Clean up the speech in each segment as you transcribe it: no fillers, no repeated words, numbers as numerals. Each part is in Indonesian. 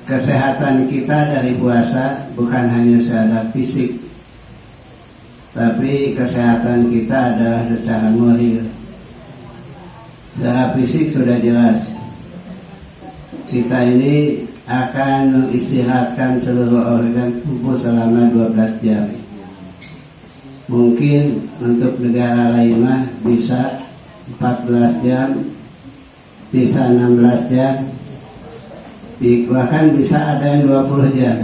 kesehatan kita dari puasa bukan hanya secara fisik, tapi kesehatan kita adalah secara moral. Secara fisik sudah jelas, kita ini akan mengistirahatkan seluruh organ tubuh selama 12 jam. Mungkin untuk negara lain mah bisa 14 jam, bisa 16 jam, bahkan bisa ada yang 20 jam.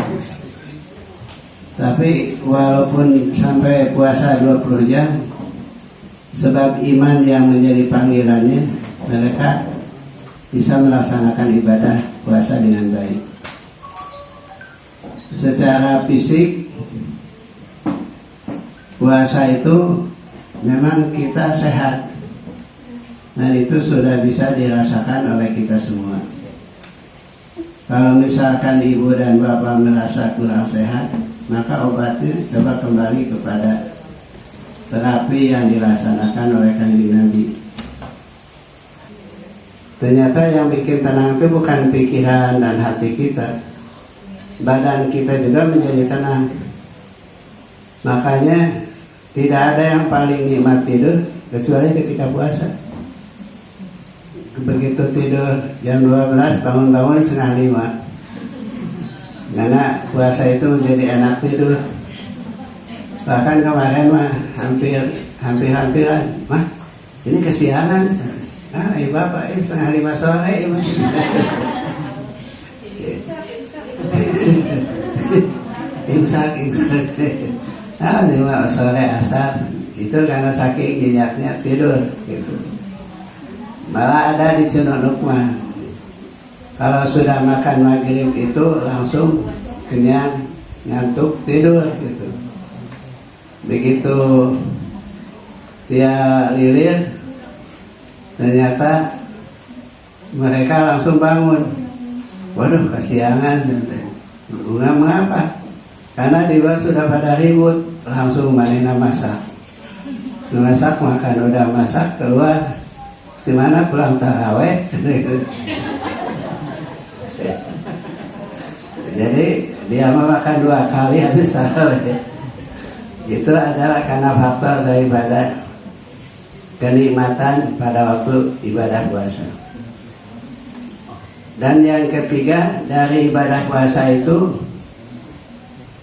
Tapi walaupun sampai puasa 20 jam, sebab iman yang menjadi panggilannya, mereka bisa melaksanakan ibadah puasa dengan baik. Secara fisik, puasa itu memang kita sehat, dan itu sudah bisa dirasakan oleh kita semua. Kalau misalkan ibu dan bapak merasa kurang sehat, maka obatnya coba kembali kepada terapi yang dilaksanakan oleh Kanjeng Nabi. Ternyata yang bikin tenang itu bukan pikiran dan hati kita, badan kita juga menjadi tenang. Makanya tidak ada yang paling nikmat tidur kecuali ketika puasa. Begitu tidur jam 12, bangun-bangun setengah 5, karena puasa itu menjadi enak tidur. Bahkan kemarin mah hampir-hampiran, mah ini kesiangan. Bapak setengah 5 sore mah. Imsak. 5 sore asar itu karena saking nyenyaknya tidur gitu. Malah ada di Cenonuk mah, kalau sudah makan maghrib itu langsung kenyang, ngantuk, tidur gitu. Begitu dia lilir, ternyata mereka langsung bangun. Waduh, kesiangan. Mengapa? Karena di luar sudah pada ribut, langsung manena masak. Masak, makan udah masak, keluar. Di mana pulang taraweh. Jadi dia makan 2 kali habis taraweh. Itu adalah karena faktor daripada kenikmatan pada waktu ibadah puasa. Dan yang ketiga, dari ibadah puasa itu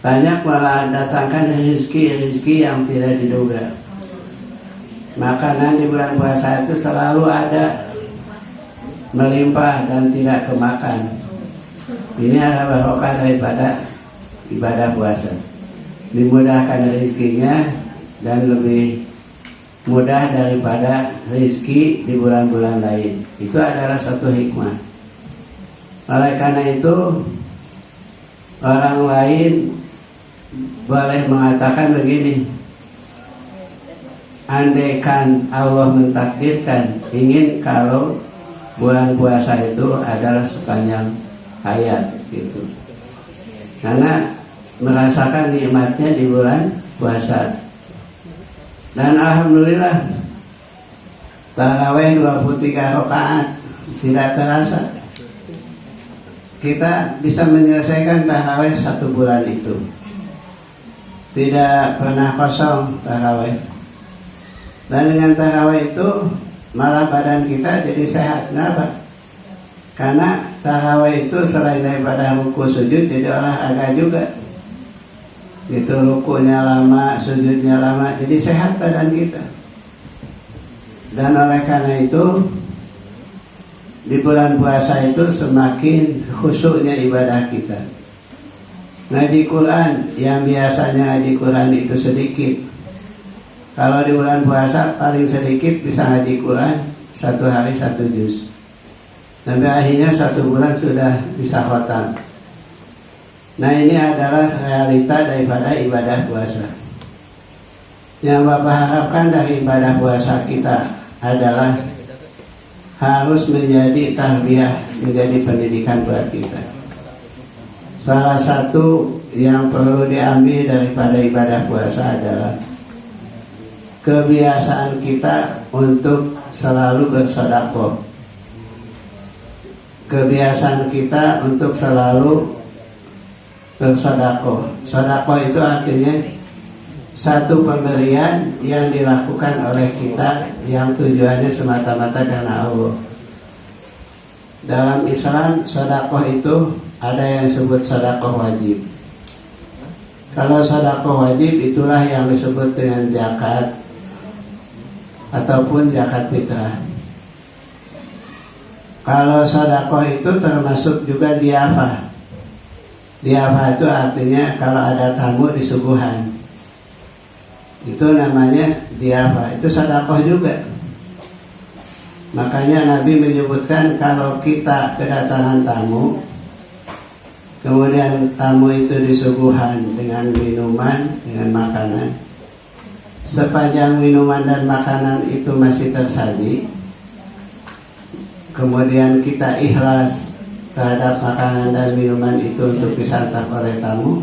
banyak malah datangkan rezeki yang tidak diduga. Makanan di bulan puasa itu selalu ada, melimpah dan tidak kemakan. Ini adalah barokah daripada ibadah puasa. Dimudahkan rezekinya dan lebih mudah daripada rezeki di bulan-bulan lain. Itu adalah satu hikmah. Oleh karena itu, orang lain boleh mengatakan begini: andaikan Allah mentakdirkan ingin kalau bulan puasa itu adalah sepanjang hayat gitu, karena merasakan nikmatnya di bulan puasa. Dan alhamdulillah tarawih 23 rakaat tidak terasa. Kita bisa menyelesaikan tarawih 1 bulan itu, tidak pernah kosong tarawih. Dan dengan tarawih itu malah badan kita jadi sehat. Kenapa? Karena tarawih itu selain daripada ruku sujud, jadi olahraga juga. Itu rukunya lama, sujudnya lama, jadi sehat badan kita. Dan oleh karena itu, di bulan puasa itu semakin khusyuknya ibadah kita. Ngaji Quran, yang biasanya ngaji Quran itu sedikit, kalau di bulan puasa paling sedikit bisa ngaji Quran 1 hari 1 juz. Sampai akhirnya 1 bulan sudah bisa khatam. Nah, ini adalah realita daripada ibadah puasa. Yang Bapak harapkan dari ibadah puasa kita adalah harus menjadi tarbiyah, menjadi pendidikan buat kita. Salah satu yang perlu diambil daripada ibadah puasa adalah kebiasaan kita untuk selalu bersedekah. kebiasaan kita untuk selalu bersedekah. Sedekah itu artinya satu pemberian yang dilakukan oleh kita yang tujuannya semata-mata karena Allah. Dalam Islam sedekah itu ada yang disebut sedekah wajib. Kalau sedekah wajib itulah yang disebut dengan zakat ataupun zakat fitrah. Kalau sedekah itu termasuk juga diafah. Diafah itu artinya kalau ada tamu di suguhan, itu namanya diafah. Itu sedekah juga. Makanya Nabi menyebutkan kalau kita kedatangan tamu, kemudian tamu itu disuguhan dengan minuman, dengan makanan, sepanjang minuman dan makanan itu masih tersaji, kemudian kita ikhlas terhadap makanan dan minuman itu untuk disantap oleh tamu,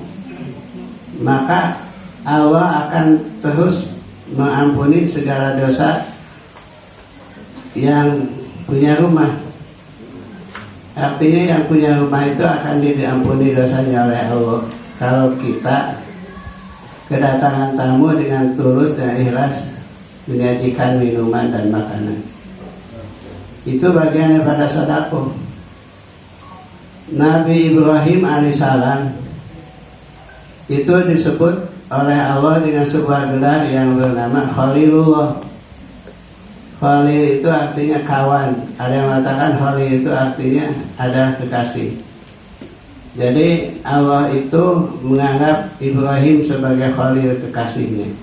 maka Allah akan terus mengampuni segala dosa yang punya rumah. Artinya yang punya rumah itu akan diampuni dosanya oleh Allah kalau kita kedatangan tamu dengan tulus dan ikhlas menyajikan minuman dan makanan. Itu bagian daripada sedekah. Nabi Ibrahim alaihissalam itu disebut oleh Allah dengan sebuah gelar yang bernama Khalilullah. Khalil itu artinya kawan. Ada yang mengatakan Khalil itu artinya ada kekasih. Jadi Allah itu menganggap Ibrahim sebagai Khalil, kekasihnya.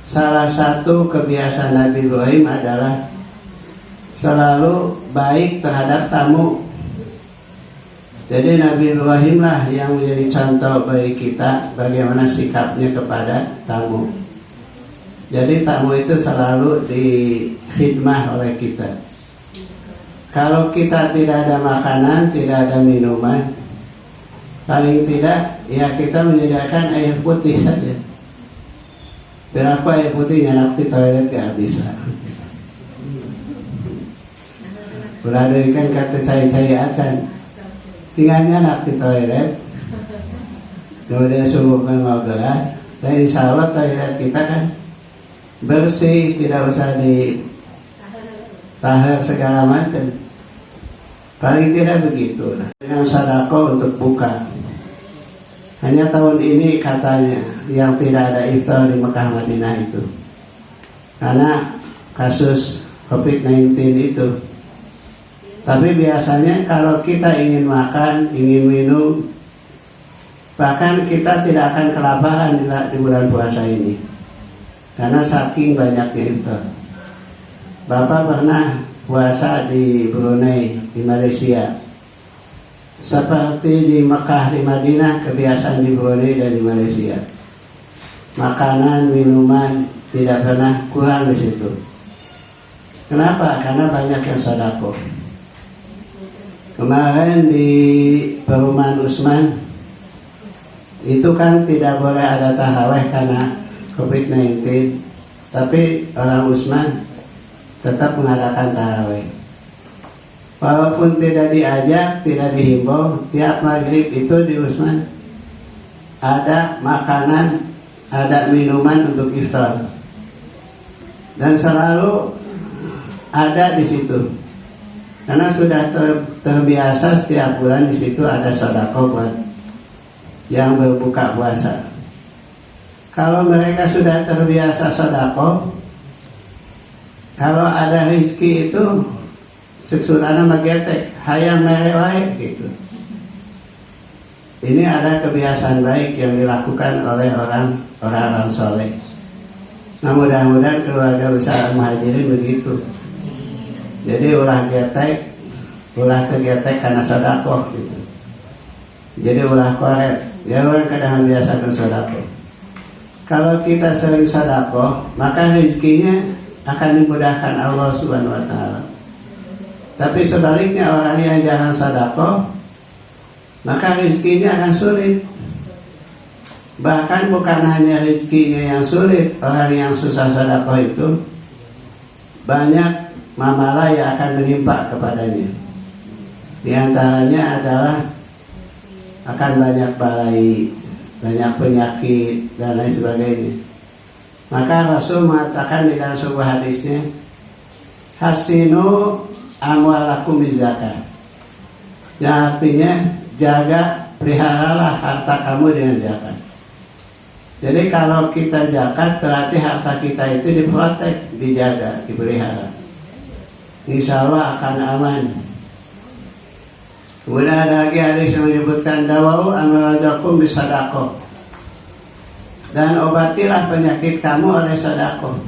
Salah satu kebiasaan Nabi Ibrahim adalah selalu baik terhadap tamu. Jadi Nabi Ibrahim lah yang menjadi contoh bagi kita bagaimana sikapnya kepada tamu. Jadi tamu itu selalu dikhidmah oleh kita. Kalau kita tidak ada makanan, tidak ada minuman, paling tidak ya kita menyediakan air putih saja. Berapa air putih nyanak di toilet gak bisa. Ulah kan kata cai-cai acan, tinggal nyanak di toilet, kemudian subuhkan 5 gelas. Dan insya Allah toilet kita kan bersih, tidak usah ditahar segala macam. Paling tidak begitu. Dengan sedekah untuk buka. Hanya tahun ini katanya yang tidak ada iftar di Mekah Madinah itu, karena kasus COVID-19 itu. Tapi biasanya kalau kita ingin makan, ingin minum, bahkan kita tidak akan kelaparan di bulan puasa ini, karena saking banyaknya iftar. Bapak pernah puasa di Brunei, di Malaysia. Seperti di Mekah, di Madinah, kebiasaan di Brunei dan di Malaysia. Makanan, minuman tidak pernah kurang di situ. Kenapa? Karena banyak yang sedekah. Kemarin di perumahan Usman itu kan tidak boleh ada tarawih karena COVID-19, tapi orang Usman tetap mengadakan tarawih. Walaupun tidak diajak, tidak dihimbau, tiap maghrib itu di Usman ada makanan, ada minuman untuk iftar, dan selalu ada di situ. Karena sudah terbiasa setiap bulan di situ ada sedekah buat yang berbuka puasa. Kalau mereka sudah terbiasa sedekah, kalau ada rezeki itu seksulana magetek, hayang merewai gitu. Ini ada kebiasaan baik yang dilakukan oleh orang-orang soleh. Nah, mudah-mudahan keluarga besar Muhajirin begitu. Jadi ulah getek, ulah tergetek karena sedekah gitu. Jadi ulah koret, ya orang kadang biasakan sedekah. Kalau kita sering sedekah, maka rezekinya akan dimudahkan Allah Subhanahu wa taala. Tapi sebaliknya orang yang jarang sedekah, maka rezekinya akan sulit. Bahkan bukan hanya rezekinya yang sulit, orang yang susah sedekah itu banyak mamalah yang akan menimpa kepadanya. Di antaranya adalah akan banyak balai, banyak penyakit dan lain sebagainya. Maka Rasul mengatakan di dalam sebuah hadisnya, hasinu amwalakum bizakat. Yang artinya jaga, peliharalah harta kamu dengan zakat. Jadi kalau kita zakat berarti harta kita itu diprotek, dijaga, dipelihara. Insya Allah akan aman. Kemudian ada lagi hadis yang menyebutkan dawau amwalakum bisadaqah. Dan obatilah penyakit kamu oleh sedekah.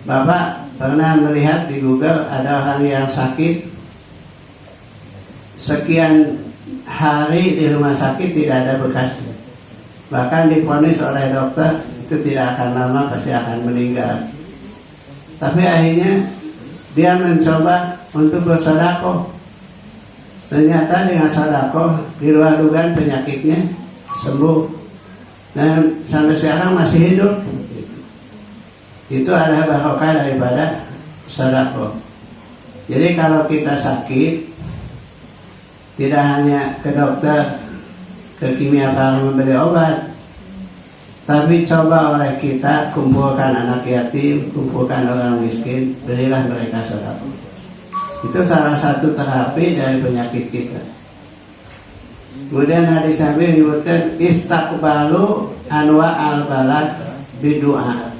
Bapak pernah melihat di Google ada orang yang sakit sekian hari di rumah sakit tidak ada bekasnya. Bahkan divonis oleh dokter itu tidak akan lama pasti akan meninggal. Tapi akhirnya dia mencoba untuk bersedekah. Ternyata dengan sedekah di luar dugaan penyakitnya sembuh. Dan sampai sekarang masih hidup. Itu adalah barokah daripada sedekah. Jadi kalau kita sakit, tidak hanya ke dokter, ke kimia para memberi obat, tapi coba oleh kita kumpulkan anak yatim, kumpulkan orang miskin, berilah mereka sedekah. Itu salah satu terapi dari penyakit kita. Kemudian hadis Nabi menyebutkan istaqbalu anwa al-balad bidu'a.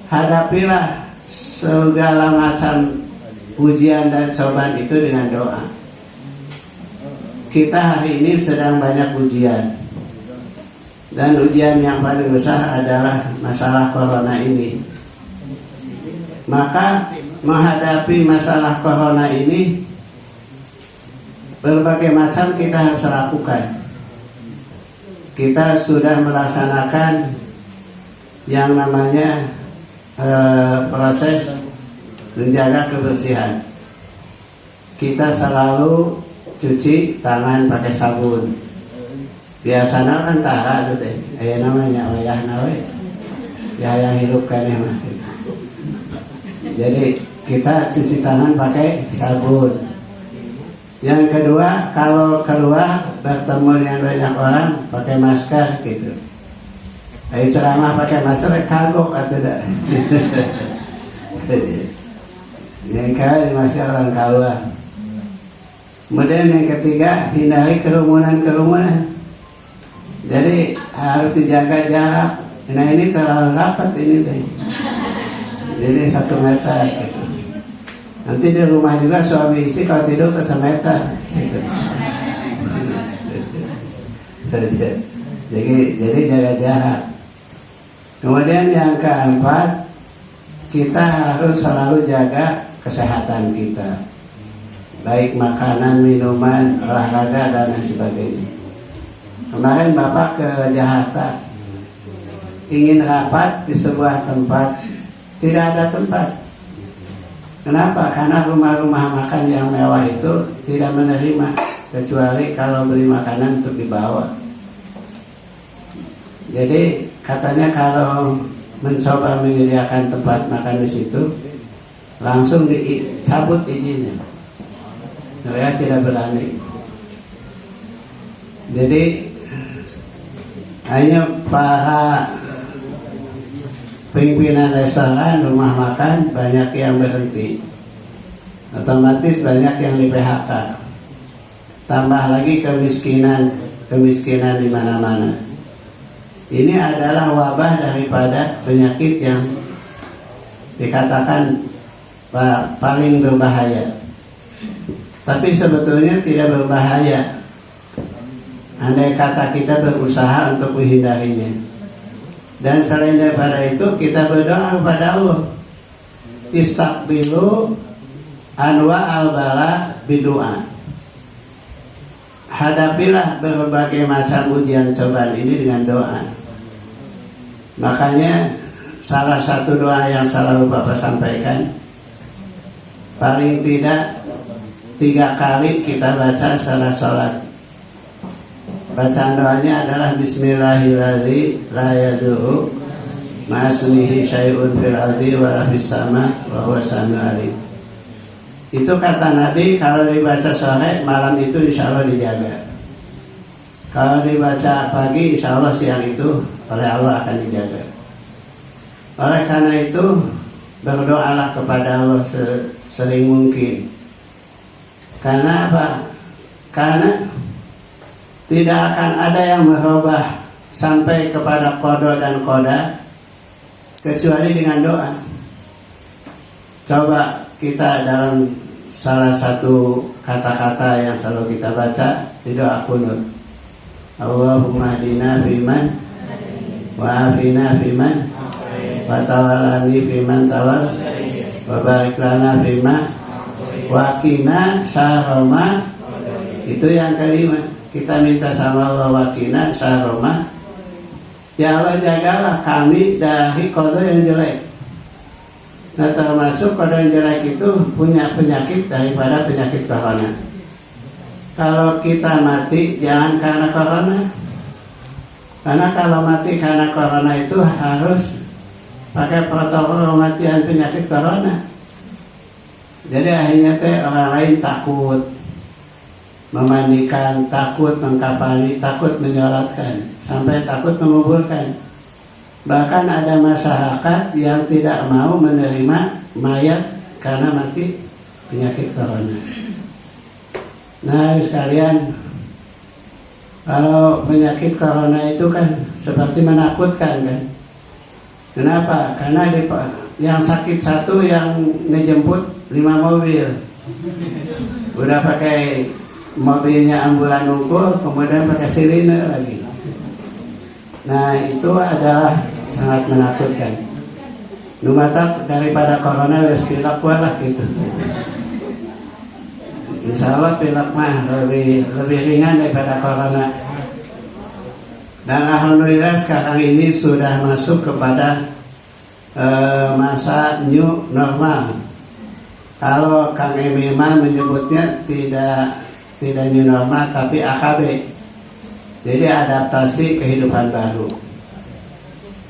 Hadapilah segala macam ujian dan cobaan itu dengan doa. Kita hari ini sedang banyak ujian. Dan ujian yang paling besar adalah masalah corona ini. Maka menghadapi masalah corona ini berbagai macam kita harus lakukan. Kita sudah melaksanakan yang namanya proses menjaga kebersihan. Kita selalu cuci tangan pakai sabun. Biasanya kan tara tuh teh, namanya wayah nawe, ya yang hidupkan ya mah. Jadi kita cuci tangan pakai sabun. Yang kedua, kalau keluar bertemu dengan banyak orang pakai masker gitu. Ayo ceramah pakai masker kagok atau tidak? Yang kali masih orang keluar. Kemudian yang ketiga, hindari kerumunan. Jadi harus dijaga jarak. Nah ini terlalu rapat ini teh. Jadi 1 meter gitu. Nanti di rumah juga suami istri kalau tidur ke 1 meter gitu. Jadi jaga jarak. Kemudian yang keempat, kita harus selalu jaga kesehatan kita, baik makanan, minuman, olahraga dan lain sebagainya. Kemarin Bapak ke Jakarta, ingin rapat di sebuah tempat, tidak ada tempat. Kenapa? Karena rumah-rumah makan yang mewah itu tidak menerima, kecuali kalau beli makanan untuk dibawa. Jadi katanya kalau mencoba menyediakan tempat makan di situ, langsung dicabut izinnya. Mereka tidak berani. Jadi hanya para pimpinan restoran, rumah makan banyak yang berhenti, otomatis banyak yang di PHK. Tambah lagi kemiskinan di mana-mana. Ini adalah wabah daripada penyakit yang dikatakan paling berbahaya. Tapi sebetulnya tidak berbahaya andai kata kita berusaha untuk menghindarinya. Dan selain daripada itu kita berdoa kepada Allah, istaqbilu anwa al-bala bidu'a. Hadapilah berbagai macam ujian cobaan ini dengan doa. Makanya salah satu doa yang selalu Bapak sampaikan, paling tidak 3 kali kita baca salah sholat. Bacaan doanya adalah Bismillahirrahmanirrahim, la yadurru ma'asmihi syai'un fil ardi wa la fis sama wa huwa samiul alim. Itu kata Nabi, kalau dibaca sore, malam itu insya Allah dijaga. Kalau dibaca pagi, insya Allah siang itu oleh Allah akan dijaga. Oleh karena itu, berdoalah kepada Allah sering mungkin. Karena apa? Karena tidak akan ada yang merubah sampai kepada qada dan qadar kecuali dengan doa. Coba kita dalam salah satu kata-kata yang selalu kita baca di doa qunut. Allahumma hdina fiman wa afina fiman wa tawallani fiman tawal wa barik lana fima wa qina syarra ma. Itu yang kelima. Kita minta sama Allah wa qina syarra ma. Ya Allah, jagalah kami dari qada yang jelek. Nah, termasuk qada yang jelek itu punya penyakit daripada penyakit corona. Kalau kita mati jangan karena corona. Karena kalau mati karena corona itu harus pakai protokol kematian penyakit corona. Jadi akhirnya orang lain takut memandikan, takut mengkapani, takut menyolatkan, sampai takut menguburkan. Bahkan ada masyarakat yang tidak mau menerima mayat karena mati penyakit corona. Nah sekalian, kalau penyakit corona itu kan seperti menakutkan kan. Kenapa? Karena yang sakit satu yang ngejemput 5 mobil. Udah pakai mobilnya ambulan ukur, kemudian pakai sirine lagi. Nah itu adalah sangat menakutkan. Numatak daripada corona wes pilek walah gitu. Insya Allah pilek mah lebih ringan daripada corona. Dan alhamdulillah sekarang ini sudah masuk kepada masa new normal. Kalau Kang Emima menyebutnya tidak new normal tapi AKB. Jadi adaptasi kehidupan baru.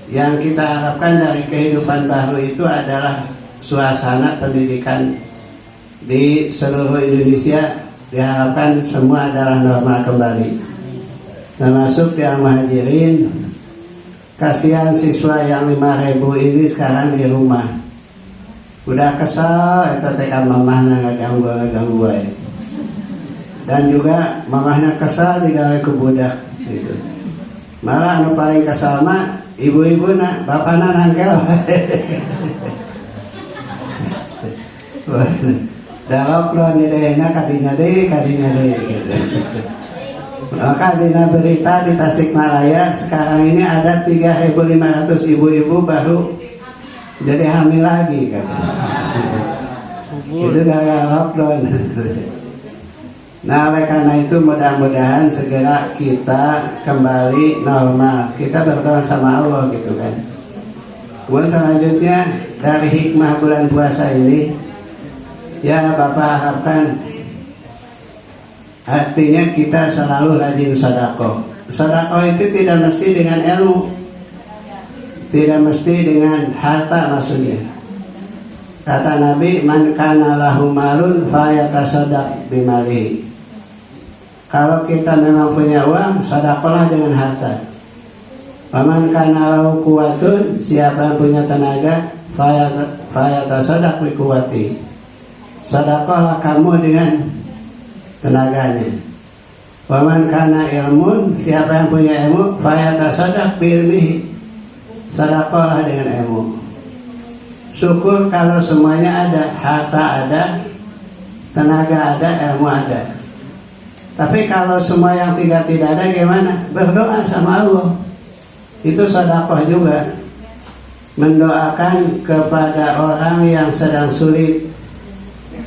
Yang kita harapkan dari kehidupan baru itu adalah suasana pendidikan di seluruh Indonesia, diharapkan semua adalah normal kembali. Termasuk yang muhajirin. Kasihan siswa yang 5.000 ini sekarang di rumah. Udah kesal eta teh ka mamahna ngaganggu ya. Dan juga mamahna kesal digawe ku budak gitu. Malah anu paling kesal mah ibu-ibuna, bapana nangkel. Dalok lo nyedehna kadinya deui gitu. Maka dina berita di Tasikmalaya sekarang ini ada 3.500 ibu-ibu baru jadi hamil lagi katanya. Itu gara-gara lockdown. Nah oleh karena itu mudah-mudahan segera kita kembali normal. Kita berdoa sama Allah gitu kan. Kemudian selanjutnya dari hikmah bulan puasa ini, ya Bapak harapkan artinya kita selalu rajin sedekah. Sedekah itu tidak mesti dengan ilmu, tidak mesti dengan harta maksudnya. Kata Nabi, man kana lahu malun fayatasaddaq bimalihi. Kalau kita memang punya uang, sedekahlah dengan harta. Man kana lahu quwwatun, siapa yang punya tenaga, fayatasaddaq bi quwwati. Sedekahlah kamu dengan tenaganya. Waman kana ilmun, siapa yang punya ilmu, fayatasaddaq bi ilmihi. Sedekahlah dengan ilmu. Syukur kalau semuanya ada, harta ada, tenaga ada, ilmu ada. Tapi kalau semua yang tidak ada gimana? Berdoa sama Allah. Itu sedekah juga. Mendoakan kepada orang yang sedang sulit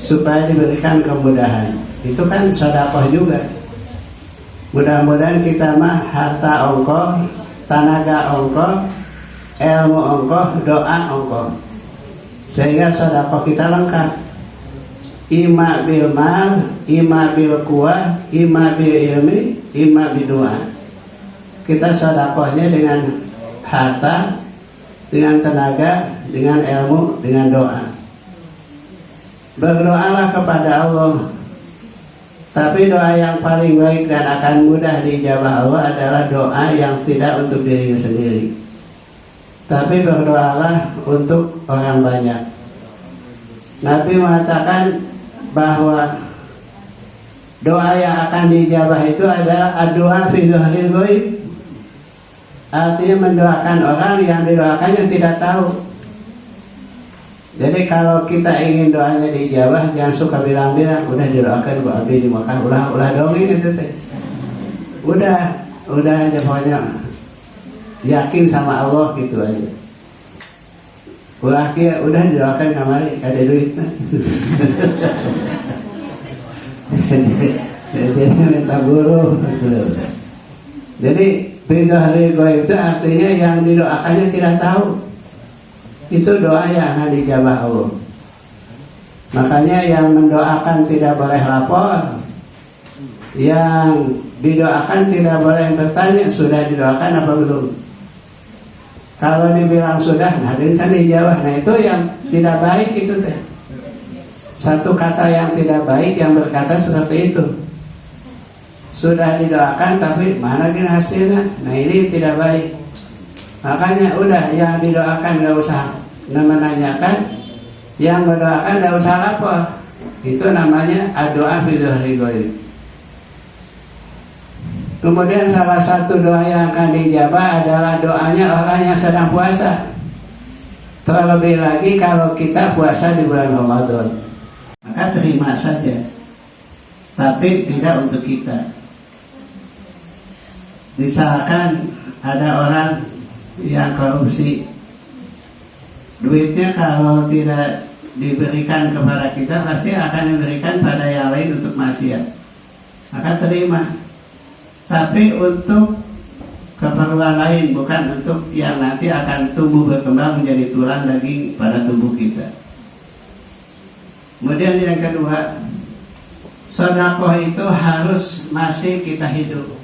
supaya diberikan kemudahan. Itu kan sedekah juga. Mudah-mudahan kita mah harta ongkoh, tenaga ongkoh, ilmu ongkoh, doa ongkoh, sehingga sedekah kita lengkap. Ima bil mal, ima bil kuah, ima bil ilmi, ima bil doa. Kita sedekahnya dengan harta, dengan tenaga, dengan ilmu, dengan doa. berdoalah kepada Allah. Tapi doa yang paling baik dan akan mudah dijabah Allah adalah doa yang tidak untuk diri sendiri, tapi berdoalah untuk orang banyak. Nabi mengatakan bahwa doa yang akan dijabah itu adalah doa fi dzahiril ghaib. Artinya mendoakan orang yang didoakannya tidak tahu. Jadi kalau kita ingin doanya dijabah, jangan suka bilang-bilang, udah didoakan Bu Abi di Mekah, ulah dongeng itu teh. Udah aja pokoknya yakin sama Allah gitu aja. Ulah kia udah didoakan kamari ada duitnya. Jadi minta guru gitu. Jadi pindah dari goib itu artinya yang didoakannya tidak tahu. Itu doa yang akan dijabah Allah. Makanya yang mendoakan tidak boleh lapor, yang didoakan tidak boleh bertanya sudah didoakan apa belum. Kalau dibilang sudah, nah bisa dijawab. Nah itu yang tidak baik itu teh. Satu kata yang tidak baik yang berkata seperti itu. Sudah didoakan tapi mana gini hasilnya? Nah ini tidak baik. Makanya udah yang didoakan gak usah menanyakan, yang mendoakan gak usah lapor. Itu namanya doa fi dzahiril ghaib. Kemudian salah satu doa yang akan dijabah adalah doanya orang yang sedang puasa. Terlebih lagi kalau kita puasa di bulan Ramadan, maka terima saja, tapi tidak untuk kita. Misalkan ada orang yang korupsi, duitnya kalau tidak diberikan kepada kita pasti akan diberikan pada yang lain untuk maksiat, maka terima, tapi untuk keperluan lain, bukan untuk yang nanti akan tumbuh berkembang menjadi tulang daging pada tubuh kita. Kemudian yang kedua, sedekah itu harus masih kita hidup.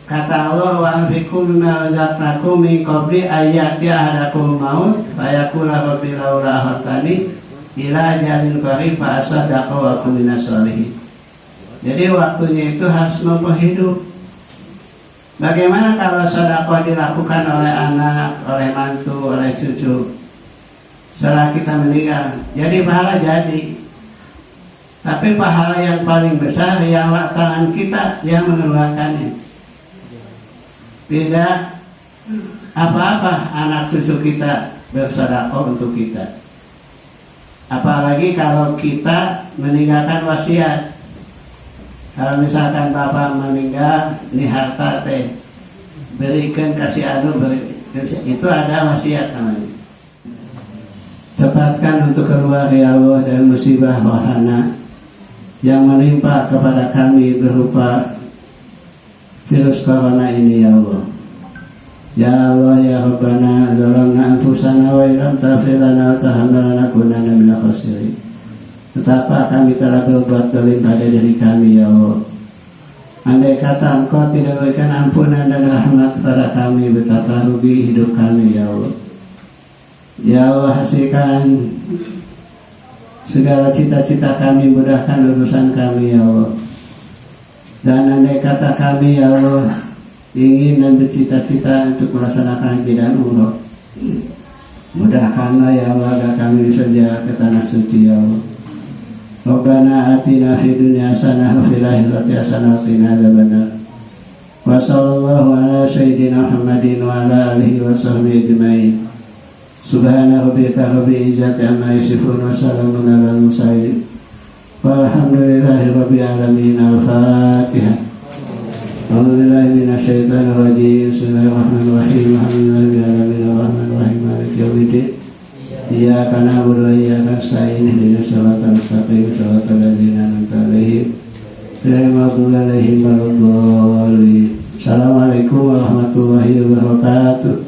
Kata Allah, wa anfiqu mimma razaqnakum min qabli ayati ahadakum maut fayaqula rabbi laula akhartani ila ajalin qarib fa asaddaqa wa akun minas sholihin. Jadi waktunya itu harus memperhidup. Bagaimana kalau sedekah dilakukan oleh anak, oleh mantu, oleh cucu setelah kita meninggal? Jadi pahala jadi, tapi pahala yang paling besar yang tangan kita yang mengeluarkannya. Tidak apa-apa anak cucu kita bersedekah untuk kita. Apalagi kalau kita meninggalkan wasiat. Kalau misalkan bapak meninggal, ini harta teh berikan kasih anu, itu ada wasiat namanya. Cepatkan untuk keluar ya Allah dari musibah wahana yang menimpa kepada kami berupa virus corona ini ya Allah. Ya Allah ya Rabbana zalamna anfusana wa illam taghfir lana wa tarhamna lanakunanna minal khasirin. Betapa kami telah berbuat zalim pada diri kami ya Allah. Andai kata Engkau tidak berikan ampunan dan rahmat kepada kami, betapa rugi hidup kami ya Allah. Ya Allah, hasilkan segala cita-cita kami, mudahkan urusan kami ya Allah. Dan andai kata kami ya Allah ingin dan bercita-cita untuk melaksanakan haji dan umroh, mudahkanlah ya Allah agar kami bisa ke tanah suci ya Allah. Rabbana atina fid dunya hasanah wa fil akhirati hasanah wa qina adzabannar. Wa sallallahu ala sayyidina Muhammadin wa ala alihi wa sahbihi ajmain. Subhana rabbika rabbil izzati amma yasifun wa salamun alal mursalin. Walhamdulillahi rabbil alamin. Al-Fatihah. A'udzubillahi minasyaitonir rajim. Bismillahirrahmanirrahim. Alhamdulillahi rabbil alamin arrahmanir rahim maliki yaumiddin. Iyyaka na'budu wa iyyaka nasta'in ihdinas siratal mustaqim siratal ladzina an'amta 'alaihim ghairil maghdubi 'alaihim waladdallin. Assalamualaikum warahmatullahi wabarakatuh.